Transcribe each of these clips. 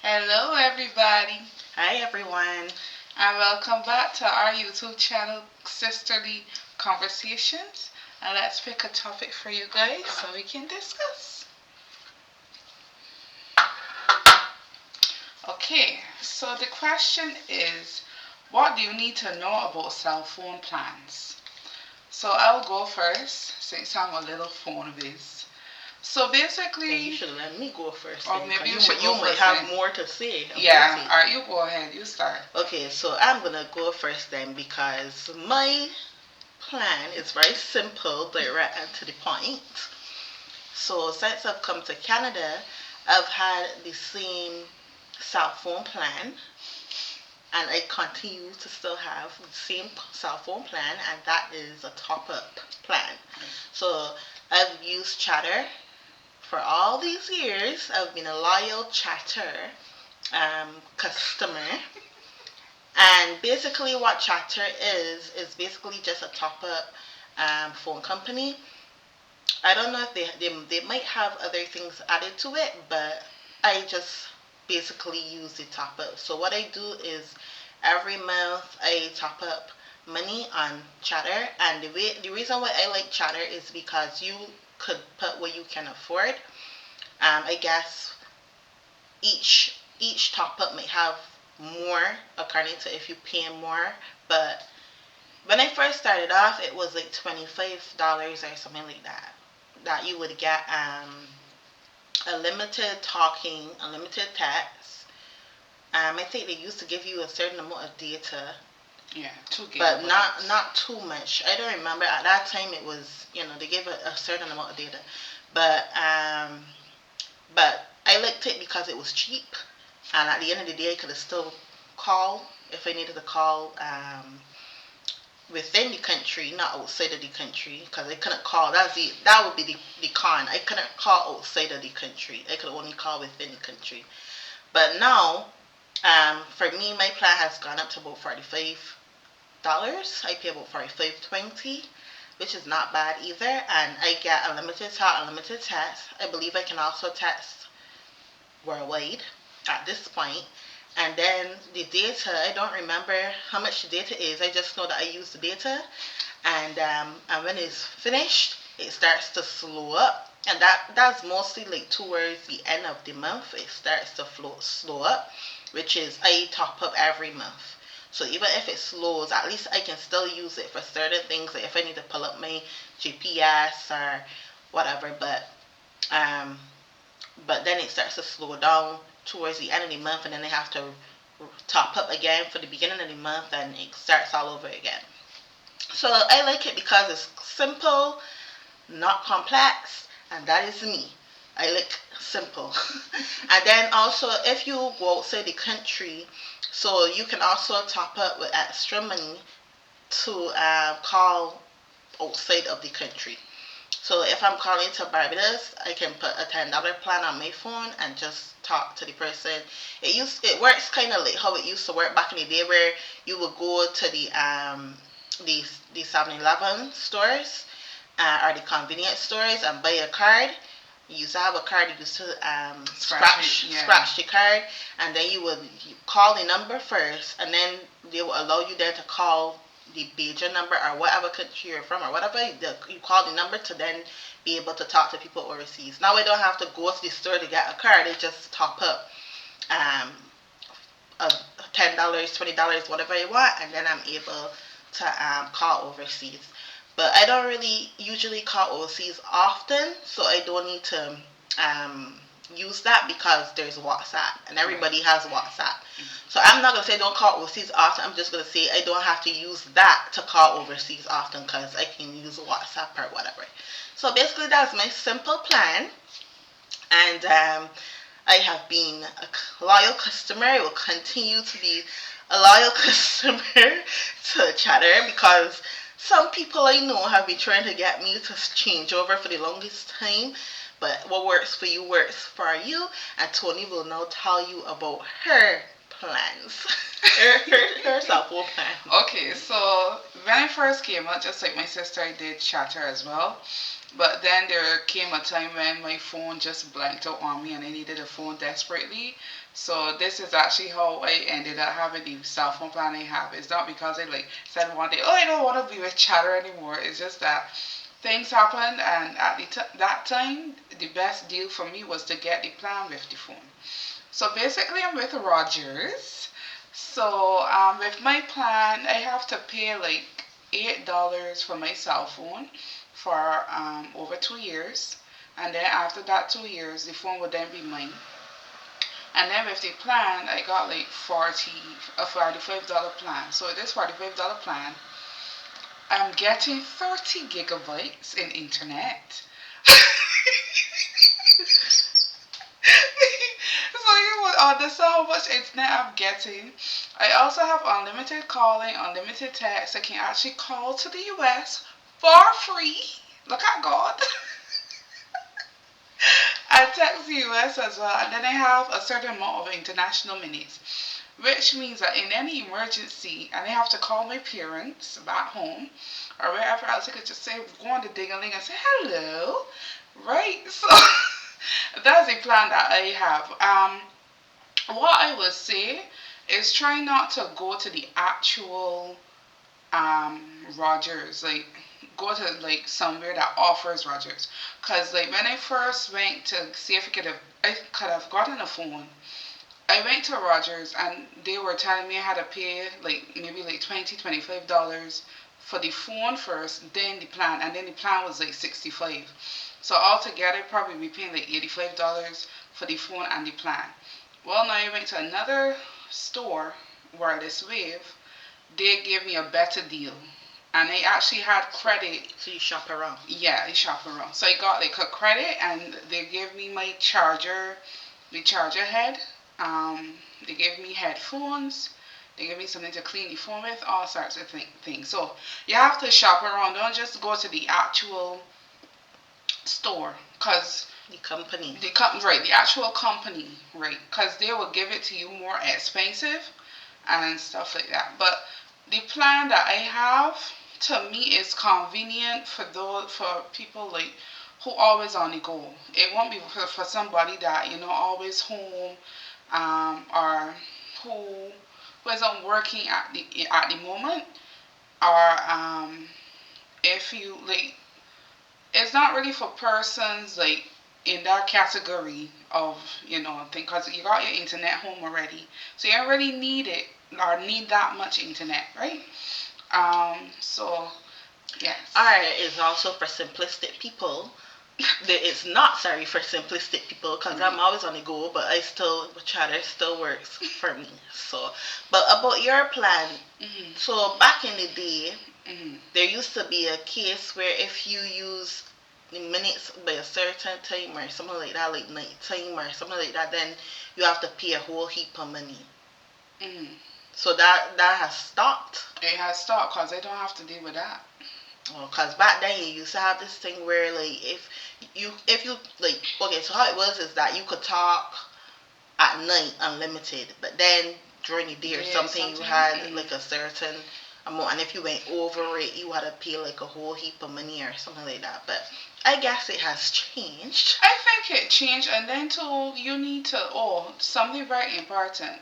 Hello, everybody, Hi everyone. and welcome back to our YouTube channel, Sisterly Conversations. And let's pick a topic for you guys so we can discuss. Okay, so the question is, what do you need to know about cell phone plans? So I'll go first since I'm a little phone whiz. So And you basically, should let me go first or then, maybe because you you should might, go you might first have then. more to say about Yeah, it. alright, you go ahead, you start. Okay, so I'm gonna go first then because my plan is very simple, direct and to the point. So since I've come to Canada, I've had the same cell phone plan and I continue to still have the same cell phone plan, and that is a top up plan. So I've used Chatter for all these years. I've been a loyal Chatter customer. And basically, what Chatter is basically just a top up phone company. I don't know if they might have other things added to it, but I just basically use the top up. So what I do is every month I top up money on Chatter, and the reason why I like Chatter is because you could put what you can afford. I guess each top up may have more according to if you pay more. But when I first started off, it was like $25 or something like that. That you would get unlimited talking, unlimited text. I think they used to give you a certain amount of data, Yeah, 2 gigabytes. but not too much. I don't remember at that time. It was they gave a certain amount of data, but I liked it because it was cheap, and at the end of the day, I could still call if I needed to call within the country, not outside of the country, because I couldn't call. That would be the con. I couldn't call outside of the country. I could only call within the country. But now, for me, my plan has gone up to about $45. I pay about 45.20, which is not bad either, and I get unlimited talk, unlimited text. I believe I can also text worldwide at this point. And then the data, I don't remember how much the data is. I just know that I use the data, and when it's finished, it starts to slow up. And that's mostly like towards the end of the month. It starts to slow up, which is I top up every month. So even if it slows, at least I can still use it for certain things, like if I need to pull up my GPS or whatever. Um, but then it starts to slow down towards the end of the month, and then they have to top up again for the beginning of the month, and it starts all over again. So I like it because it's simple, not complex, and that is me. I like simple. And then also, if you go outside the country, so you can also top up with extra money to call outside of the country. So if I'm calling to Barbados, I can put a $10 plan on my phone and just talk to the person. It works kind of like how it used to work back in the day, where you would go to the 7-Eleven stores or the convenience stores and buy a card. You used to have a card. You used to scratch the card, and then you call the number first, and then they will allow you then to call the Beijing number or whatever country you're from or whatever. You call the number to then be able to talk to people overseas. Now I don't have to go to the store to get a card. I just top up um, $10, $20, whatever I want, and then I'm able to call overseas. But I don't really usually call overseas often, so I don't need to um, use that because there's WhatsApp and everybody has WhatsApp. So I'm not gonna say don't call overseas often. I'm just gonna say I don't have to use that to call overseas often because I can use WhatsApp or whatever. So basically, that's my simple plan, and I have been a loyal customer. I will continue to be a loyal customer to Chatter because some people I know have been trying to get me to change over for the longest time. But what works for you works for you. And Tony will now tell you about her plans, her cell phone plan. Okay, so when I first came out, just like my sister, I did Chatter as well. But then there came a time when my phone just blanked out on me and I needed a phone desperately. So this is actually how I ended up having the cell phone plan I have. It's not because I like said one day, oh, I don't want to be with Chatter anymore. It's just that things happened, and at that time, the best deal for me was to get the plan with the phone. So basically, I'm with Rogers. So with my plan, I have to pay like $8 for my cell phone for over 2 years, and then after that 2 years, the phone would then be mine. And then with the plan, I got like a $45 plan. So this $45 plan, I'm getting 30 gigabytes in internet. So you would understand how much internet I'm getting. I also have unlimited calling, unlimited text. I can actually call to the US for free. Look at God. I text the US as well, and then I have a certain amount of international minutes, which means that in any emergency, and I have to call my parents back home or wherever else, I could just say, go on the ding-a-ling and say hello, right? So that's the plan that I have. What I would say is try not to go to the actual Rogers, like go to like somewhere that offers Rogers. Cause like when I first went to see if I could have gotten a phone. I went to Rogers and they were telling me I had to pay like maybe like $25 for the phone first, then the plan, and then the plan was like 65. So altogether probably be paying like $85 for the phone and the plan. Well, now I went to another store, Wireless Wave. They gave me a better deal, and I actually had credit. So you shop around. Yeah, I shop around. So I got like a credit, and they gave me my charger, the charger head. They gave me headphones. They gave me something to clean the phone with, all sorts of things. So you have to shop around. Don't just go to the actual store, cause the company, right, the actual company, right, cause they will give it to you more expensive and stuff like that. But the plan that I have, to me, is convenient for people like who always on the go. It won't be for somebody that always home, or who isn't working at the moment, or if you like, it's not really for persons like in that category of thing, because you got your internet home already, so you don't really need it or need that much internet, right? So yes. Alright, it's also for simplistic people. It's not sorry for simplistic people because I'm always on the go, but Chatter still works for me. So, but about your plan, so back in the day, there used to be a case where if you use the minutes by a certain time or something like that, like night time or something like that, then you have to pay a whole heap of money. So that has stopped. It has stopped because I don't have to deal with that. Well, cause back then you used to have this thing where like if you like, okay, so how it was is that you could talk at night unlimited, but then during the day or something you had like a certain amount, and if you went over it you had to pay like a whole heap of money or something like that. But I guess it has changed. I think it changed, and then too you need to something very important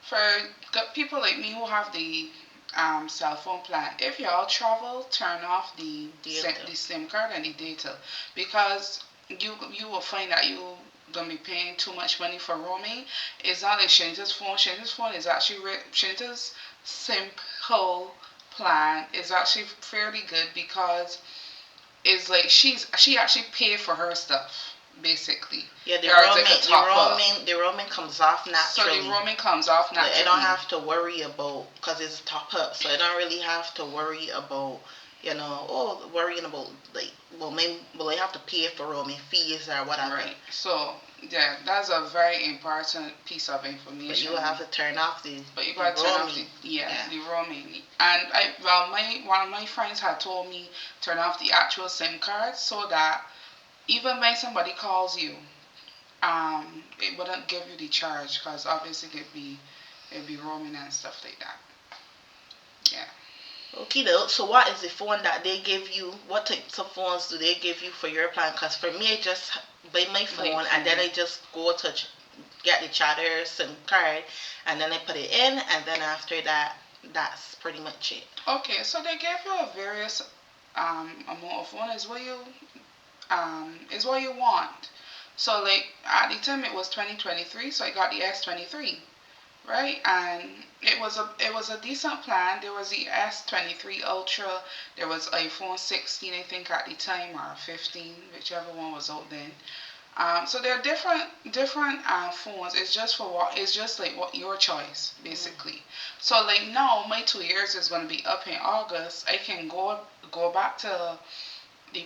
for people like me who have the cell phone plan. If y'all travel, turn off the SIM card and the data, because you will find that you gonna be paying too much money for roaming. It's not like Shanita's phone. Shanita's phone is actually Shanita's simple plan is actually fairly good, because it's like she actually paid for her stuff basically. Yeah, the roaming comes off naturally. So the roaming comes off naturally. Like, I don't have to worry about, because it's top up, so I don't really have to worry about worrying about like, will I have to pay for roaming fees or whatever. Right. So yeah, that's a very important piece of information. But you have to turn off the. But you gotta turn off the roaming. And one of my friends had told me turn off the actual SIM card, so that even when somebody calls you, it wouldn't give you the charge, because obviously it'd be roaming and stuff like that. Yeah. Okay, though. So, what is the phone that they give you? What types of phones do they give you for your plan? Because for me, I just buy my phone and then I just go to get the charger SIM card and then I put it in, and then after that, that's pretty much it. Okay, so they give you a various amount of phone is what you want. So like at the time it was 2023, so I got the S23, right? And it was a decent plan. There was the S23 Ultra, there was iPhone 16 I think at the time, or 15, whichever one was out then. So there are different phones. It's just for what it's just like what your choice basically. So like now my 2 years is going to be up in August. I can go back to the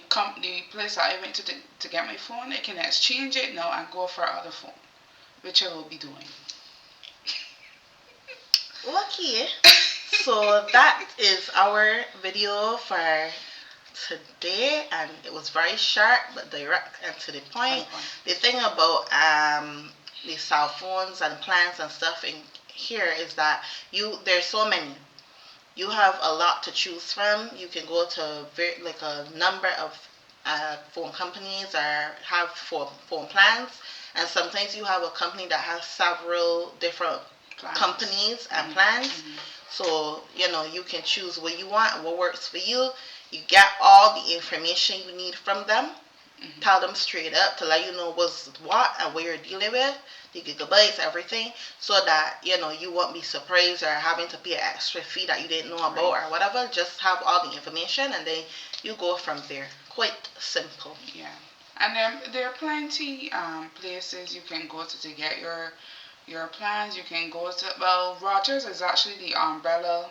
place that I went to get my phone. I can exchange it now and go for other phone, which I will be doing. Okay. So that is our video for today, and it was very short but direct and to the point. The thing about the cell phones and plans and stuff in here is that there's so many. You have a lot to choose from. You can go to like a number of phone companies or have phone plans, and sometimes you have a company that has several different companies and plans. So, you can choose what you want and what works for you. You get all the information you need from them. Tell them straight up to let you know what's what and what you're dealing with, the gigabytes, everything, so that you won't be surprised or having to pay an extra fee that you didn't know about or whatever. Just have all the information and then you go from there. Quite simple. Yeah. And there are plenty places you can go to get your plans. You can go to, well, Rogers is actually the umbrella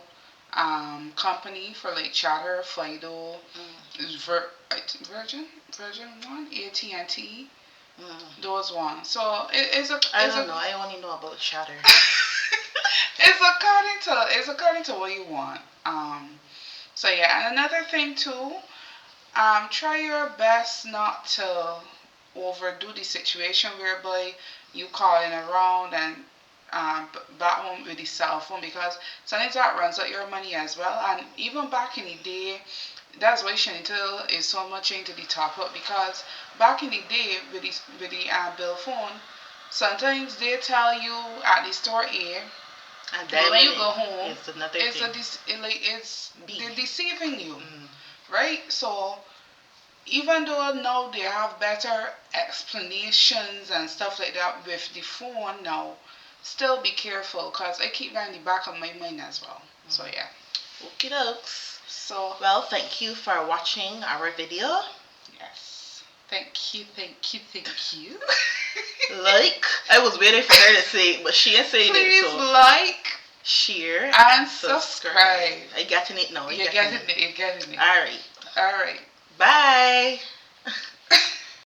company for like Chatter, Fido, Virgin One, AT&T, those ones. So I don't know. I only know about Chatter. it's according to what you want. So yeah, and another thing too, try your best not to overdo the situation whereby you calling around and back home with the cell phone, because sometimes that runs out your money as well. And even back in the day, that's why Chantel is so much into the top up, because back in the day with the bill phone, sometimes they tell you at the store A, and but then when you go home, it's another it's thing. they're deceiving you, right? So even though now they have better explanations and stuff like that with the phone now, still be careful, because I keep that in the back of my mind as well. So yeah. Okie dokes. So well, thank you for watching our video. yes. Thank you, thank you, thank you. Like, I was waiting for her to say it, but she ain't saying it. Please So like, share, and subscribe. I getting it now. You're getting it. You're getting it. All right. All right. Bye.